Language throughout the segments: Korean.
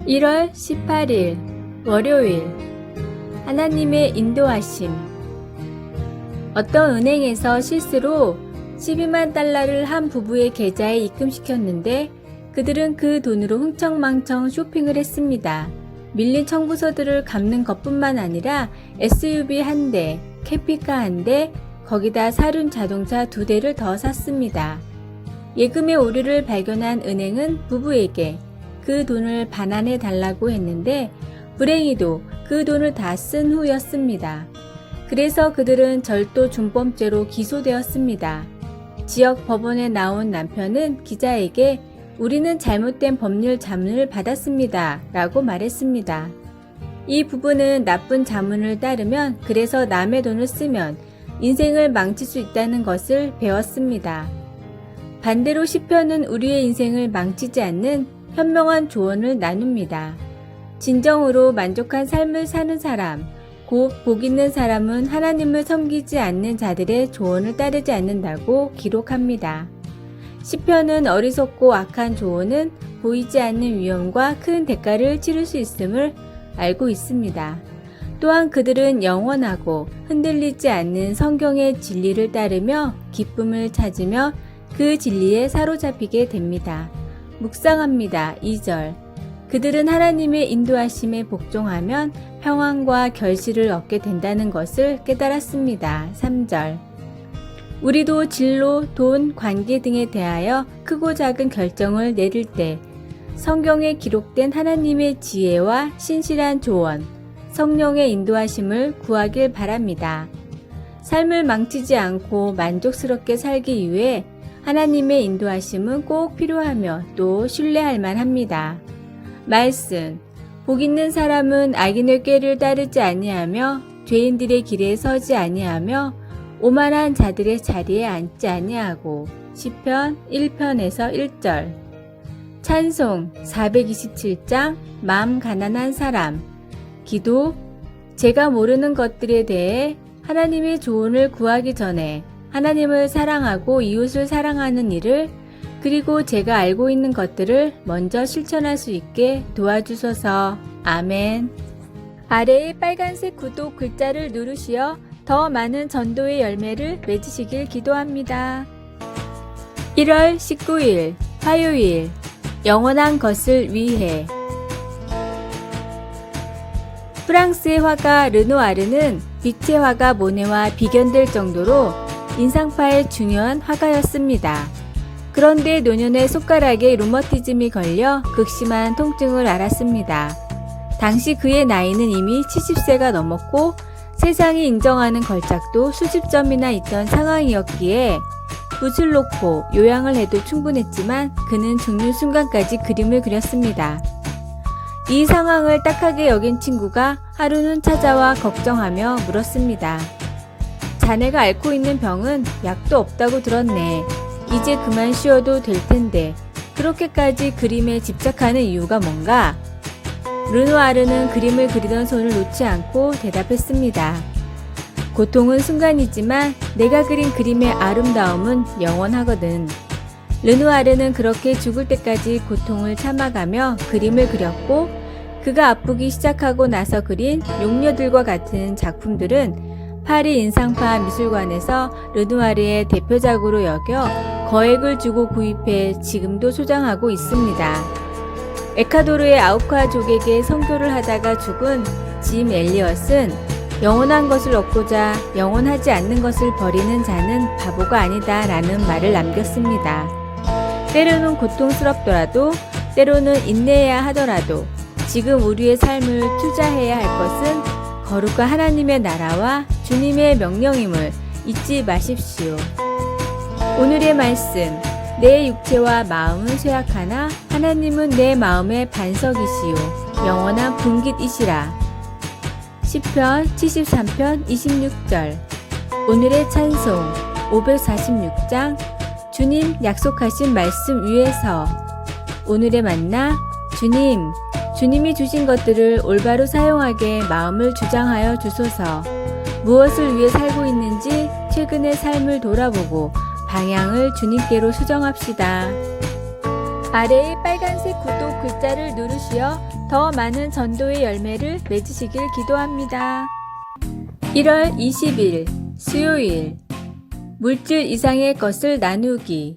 1월 18일 월요일 하나님의 인도하심. 어떤 은행에서 실수로 12만 달러를 한 부부의 계좌에 입금시켰는데 그들은 그 돈으로 흥청망청 쇼핑을 했습니다. 밀린 청구서들을 갚는 것뿐만 아니라 SUV 1대, 캠핑카 1대, 거기다 사륜 자동차 2대를 더 샀습니다. 예금의 오류를 발견한 은행은 부부에게 그 돈을 반환해 달라고 했는데 불행히도 그 돈을 다 쓴 후였습니다. 그래서 그들은 절도 준범죄로 기소되었습니다. 지역 법원에 나온 남편은 기자에게 우리는 잘못된 법률 자문을 받았습니다 라고 말했습니다. 이 부부는 나쁜 자문을 따르면, 그래서 남의 돈을 쓰면 인생을 망칠 수 있다는 것을 배웠습니다. 반대로 시편은 우리의 인생을 망치지 않는 현명한 조언을 나눕니다. 진정으로 만족한 삶을 사는 사람, 곧 복 있는 사람은 하나님을 섬기지 않는 자들의 조언을 따르지 않는다고 기록합니다. 시편은 어리석고 악한 조언은 보이지 않는 위험과 큰 대가를 치를 수 있음을 알고 있습니다. 또한 그들은 영원하고 흔들리지 않는 성경의 진리를 따르며 기쁨을 찾으며 그 진리에 사로잡히게 됩니다. 묵상합니다. 2절. 그들은 하나님의 인도하심에 복종하면 평안과 결실을 얻게 된다는 것을 깨달았습니다. 3절. 우리도 진로, 돈, 관계 등에 대하여 크고 작은 결정을 내릴 때 성경에 기록된 하나님의 지혜와 신실한 조언, 성령의 인도하심을 구하길 바랍니다. 삶을 망치지 않고 만족스럽게 살기 위해 하나님의 인도하심은 꼭 필요하며 또 신뢰할 만합니다. 말씀. 복 있는 사람은 악인의 꾀를 따르지 아니하며 죄인들의 길에 서지 아니하며 오만한 자들의 자리에 앉지 아니하고. 시편 1편에서 1절. 찬송 427장 마음 가난한 사람. 기도. 제가 모르는 것들에 대해 하나님의 조언을 구하기 전에 하나님을 사랑하고 이웃을 사랑하는 일을, 그리고 제가 알고 있는 것들을 먼저 실천할 수 있게 도와주소서. 아멘. 아래의 빨간색 구독 글자를 누르시어 더 많은 전도의 열매를 맺으시길 기도합니다. 1월 19일 화요일 영원한 것을 위해. 프랑스의 화가 르누아르는 빛의 화가 모네와 비견될 정도로 인상파의 중요한 화가였습니다. 그런데 노년의 손가락에 루머티즘이 걸려 극심한 통증을 앓았습니다. 당시 그의 나이는 이미 70세가 넘었고 세상이 인정하는 걸작도 수십 점이나 있던 상황이었기에 붓을 놓고 요양을 해도 충분했지만 그는 죽는 순간까지 그림을 그렸습니다. 이 상황을 딱하게 여긴 친구가 하루는 찾아와 걱정하며 물었습니다. 자네가 앓고 있는 병은 약도 없다고 들었네. 이제 그만 쉬어도 될 텐데 그렇게까지 그림에 집착하는 이유가 뭔가? 르누아르는 그림을 그리던 손을 놓지 않고 대답했습니다. 고통은 순간이지만 내가 그린 그림의 아름다움은 영원하거든. 르누아르는 그렇게 죽을 때까지 고통을 참아가며 그림을 그렸고, 그가 아프기 시작하고 나서 그린 용녀들과 같은 작품들은 파리 인상파 미술관에서 르누아르의 대표작으로 여겨 거액을 주고 구입해 지금도 소장하고 있습니다. 에콰도르의 아우카족에게 선교를 하다가 죽은 짐 엘리엇은 영원한 것을 얻고자 영원하지 않는 것을 버리는 자는 바보가 아니다 라는 말을 남겼습니다. 때로는 고통스럽더라도, 때로는 인내해야 하더라도 지금 우리의 삶을 투자해야 할 것은 거룩한 하나님의 나라와 주님의 명령임을 잊지 마십시오. 오늘의 말씀. 내 육체와 마음은 쇠약하나 하나님은 내 마음의 반석이시요 영원한 분깃이시라. 시편 73편 26절. 오늘의 찬송 546장 주님 약속하신 말씀 위에서. 오늘의 만나. 주님, 주님이 주신 것들을 올바로 사용하게 마음을 주장하여 주소서. 무엇을 위해 살고 있는지 최근의 삶을 돌아보고 방향을 주님께로 수정합시다. 아래의 빨간색 구독 글자를 글자를 누르시어 더 많은 전도의 열매를 맺으시길 기도합니다. 1월 20일 수요일 물질 이상의 것을 나누기.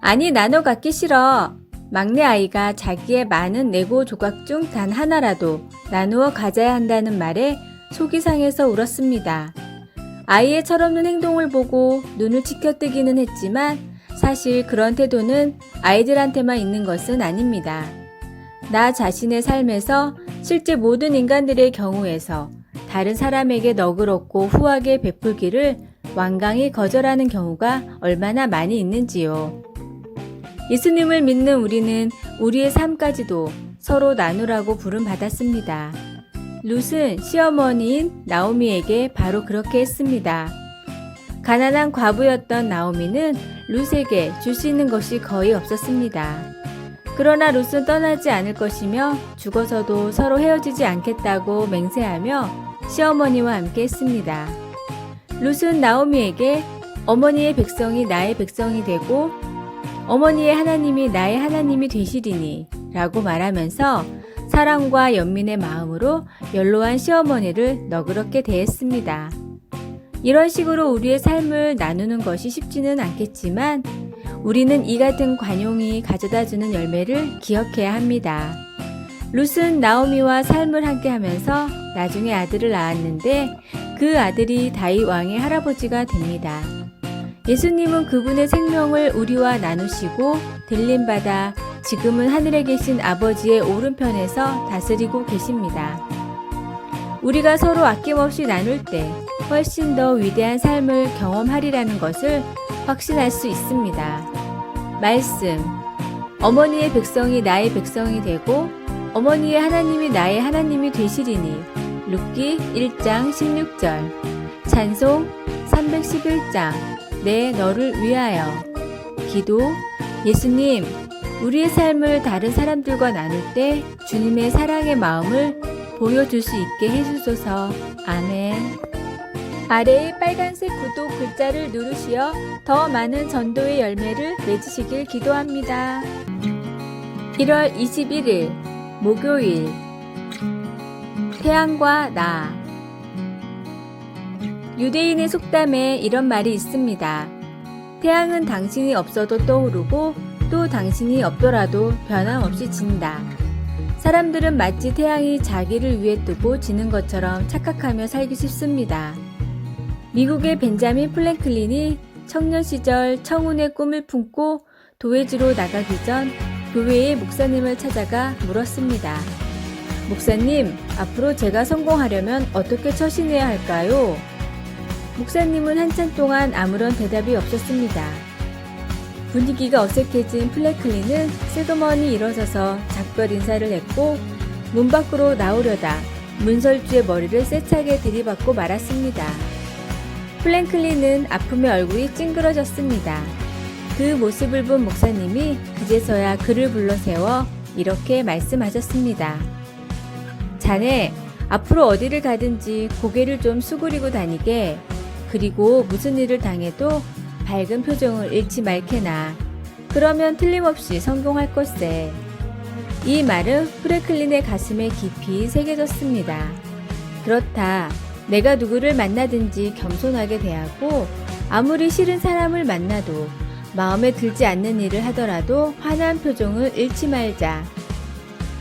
아니, 나눠 갖기 싫어. 막내 아이가 자기의 많은 레고 조각 중 단 하나라도 나누어 가져야 한다는 말에 속이 상해서 울었습니다. 아이의 철없는 행동을 보고 눈을 치켜뜨기는 했지만 사실 그런 태도는 아이들한테만 있는 것은 아닙니다. 나 자신의 삶에서 실제 모든 인간들의 경우에서 다른 사람에게 너그럽고 후하게 베풀기를 완강히 거절하는 경우가 얼마나 많이 있는지요. 예수님을 믿는 우리는 우리의 삶까지도 서로 나누라고 부름받았습니다. 룻은 시어머니인 나오미에게 바로 그렇게 했습니다. 가난한 과부였던 나오미는 룻에게 줄 수 있는 것이 거의 없었습니다. 그러나 룻은 떠나지 않을 것이며 죽어서도 서로 헤어지지 않겠다고 맹세하며 시어머니와 함께 했습니다. 룻은 나오미에게 어머니의 백성이 나의 백성이 되고 어머니의 하나님이 나의 하나님이 되시리니 라고 말하면서 사랑과 연민의 마음으로 연로한 시어머니를 너그럽게 대했습니다. 이런 식으로 우리의 삶을 나누는 것이 쉽지는 않겠지만 우리는 이 같은 관용이 가져다주는 열매를 기억해야 합니다. 룻은 나오미와 삶을 함께하면서 나중에 아들을 낳았는데 그 아들이 다윗 왕의 할아버지가 됩니다. 예수님은 그분의 생명을 우리와 나누시고 들림받아 지금은 하늘에 계신 아버지의 오른편에서 다스리고 계십니다. 우리가 서로 아낌없이 나눌 때 훨씬 더 위대한 삶을 경험하리라는 것을 확신할 수 있습니다. 말씀. 어머니의 백성이 나의 백성이 되고 어머니의 하나님이 나의 하나님이 되시리니. 룻기 1장 16절. 찬송 311장. 내 너를 위하여. 기도. 예수님, 우리의 삶을 다른 사람들과 나눌 때 주님의 사랑의 마음을 보여줄 수 있게 해주소서. 아멘. 아래의 빨간색 구독 글자를 누르시어 더 많은 전도의 열매를 맺으시길 기도합니다. 1월 21일 목요일 태양과 나. 유대인의 속담에 이런 말이 있습니다. 태양은 당신이 없어도 떠오르고 또 당신이 없더라도 변함없이 진다. 사람들은 마치 태양이 자기를 위해 뜨고 지는 것처럼 착각하며 살기 쉽습니다. 미국의 벤자민 플랭클린이 청년 시절 청운의 꿈을 품고 도회지로 나가기 전 교회의 목사님을 찾아가 물었습니다. 목사님, 앞으로 제가 성공하려면 어떻게 처신해야 할까요? 목사님은 한참 동안 아무런 대답이 없었습니다. 분위기가 어색해진 플랭클린은 슬그머니 일어서서 작별 인사를 했고 문 밖으로 나오려다 문설주의 머리를 세차게 들이받고 말았습니다. 플랭클린은 아픔에 얼굴이 찡그러졌습니다. 그 모습을 본 목사님이 그제서야 그를 불러세워 이렇게 말씀하셨습니다. 자네, 앞으로 어디를 가든지 고개를 좀 수그리고 다니게. 그리고 무슨 일을 당해도 밝은 표정을 잃지 말게나. 그러면 틀림없이 성공할 것세. 이 말은 프랭클린의 가슴에 깊이 새겨졌습니다. 그렇다. 내가 누구를 만나든지 겸손하게 대하고 아무리 싫은 사람을 만나도 마음에 들지 않는 일을 하더라도 환한 표정을 잃지 말자.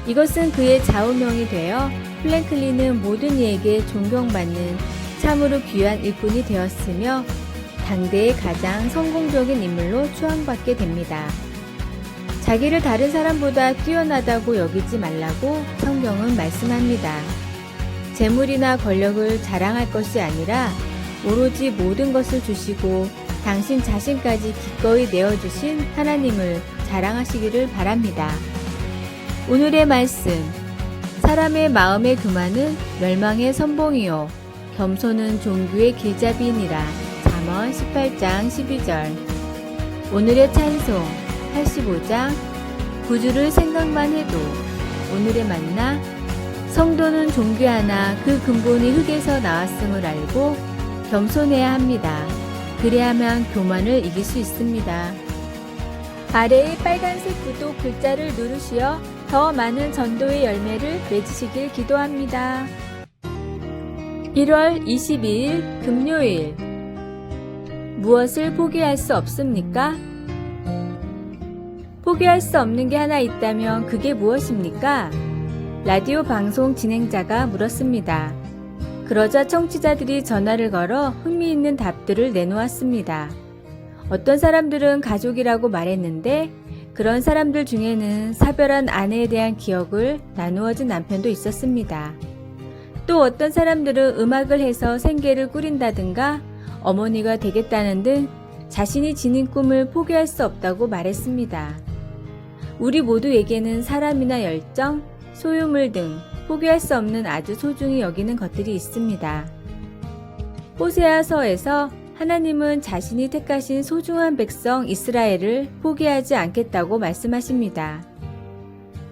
이것은 그의 좌우명이 되어 플랭클린은 모든 이에게 존경받는 참으로 귀한 일꾼이 되었으며 당대의 가장 성공적인 인물로 추앙받게 됩니다. 자기를 다른 사람보다 뛰어나다고 여기지 말라고 성경은 말씀합니다. 재물이나 권력을 자랑할 것이 아니라 오로지 모든 것을 주시고 당신 자신까지 기꺼이 내어주신 하나님을 자랑하시기를 바랍니다. 오늘의 말씀. 사람의 마음의 교만은 멸망의 선봉이요 겸손은 종교의 길잡이니라. 잠언 18장 12절. 오늘의 찬송 85장. 구주를 생각만 해도. 오늘의 만나. 성도는 존귀하나 그 근본이 흙에서 나왔음을 알고 겸손해야 합니다. 그래야만 교만을 이길 수 있습니다. 아래의 빨간색 구독 글자를 누르시어 더 많은 전도의 열매를 맺으시길 기도합니다. 1월 22일 금요일. 무엇을 포기할 수 없습니까? 포기할 수 없는 게 하나 있다면 그게 무엇입니까? 라디오 방송 진행자가 물었습니다. 그러자 청취자들이 전화를 걸어 흥미있는 답들을 내놓았습니다. 어떤 사람들은 가족이라고 말했는데 그런 사람들 중에는 사별한 아내에 대한 기억을 나누어진 남편도 있었습니다. 또 어떤 사람들은 음악을 해서 생계를 꾸린다든가 어머니가 되겠다는 등 자신이 지닌 꿈을 포기할 수 없다고 말했습니다. 우리 모두에게는 사람이나 열정, 소유물 등 포기할 수 없는 아주 소중히 여기는 것들이 있습니다. 호세아서에서 하나님은 자신이 택하신 소중한 백성 이스라엘을 포기하지 않겠다고 말씀하십니다.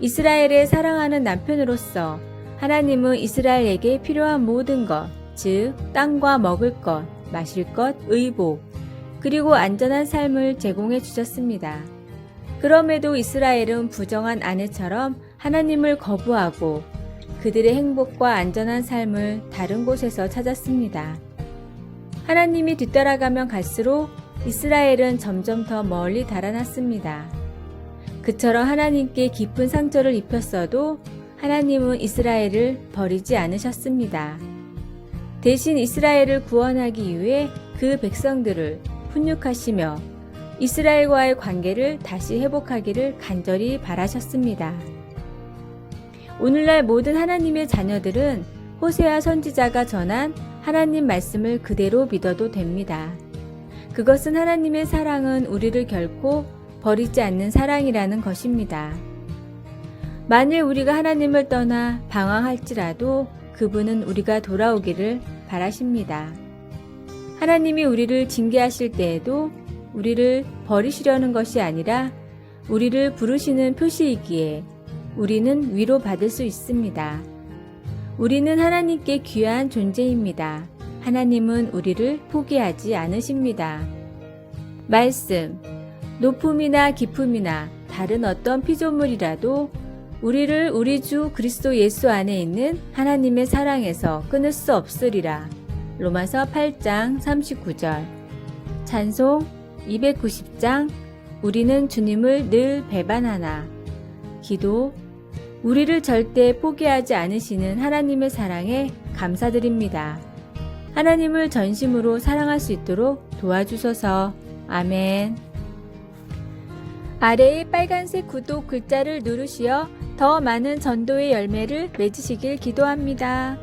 이스라엘을 사랑하는 남편으로서 하나님은 이스라엘에게 필요한 모든 것, 즉 땅과 먹을 것, 마실 것, 의복, 그리고 안전한 삶을 제공해 주셨습니다. 그럼에도 이스라엘은 부정한 아내처럼 하나님을 거부하고 그들의 행복과 안전한 삶을 다른 곳에서 찾았습니다. 하나님이 뒤따라가면 갈수록 이스라엘은 점점 더 멀리 달아났습니다. 그처럼 하나님께 깊은 상처를 입혔어도 하나님은 이스라엘을 버리지 않으셨습니다. 대신 이스라엘을 구원하기 위해 그 백성들을 훈육하시며 이스라엘과의 관계를 다시 회복하기를 간절히 바라셨습니다. 오늘날 모든 하나님의 자녀들은 호세아 선지자가 전한 하나님 말씀을 그대로 믿어도 됩니다. 그것은 하나님의 사랑은 우리를 결코 버리지 않는 사랑이라는 것입니다. 만일 우리가 하나님을 떠나 방황할지라도 그분은 우리가 돌아오기를 바라십니다. 하나님이 우리를 징계하실 때에도 우리를 버리시려는 것이 아니라 우리를 부르시는 표시이기에 우리는 위로받을 수 있습니다. 우리는 하나님께 귀한 존재입니다. 하나님은 우리를 포기하지 않으십니다. 말씀, 높음이나 깊음이나 다른 어떤 피조물이라도 우리를 우리 주 그리스도 예수 안에 있는 하나님의 사랑에서 끊을 수 없으리라. 로마서 8장 39절. 찬송 290장 우리는 주님을 늘 배반하나. 기도, 우리를 절대 포기하지 않으시는 하나님의 사랑에 감사드립니다. 하나님을 전심으로 사랑할 수 있도록 도와주소서. 아멘. 아래의 빨간색 구독 글자를 누르시어 더 많은 전도의 열매를 맺으시길 기도합니다.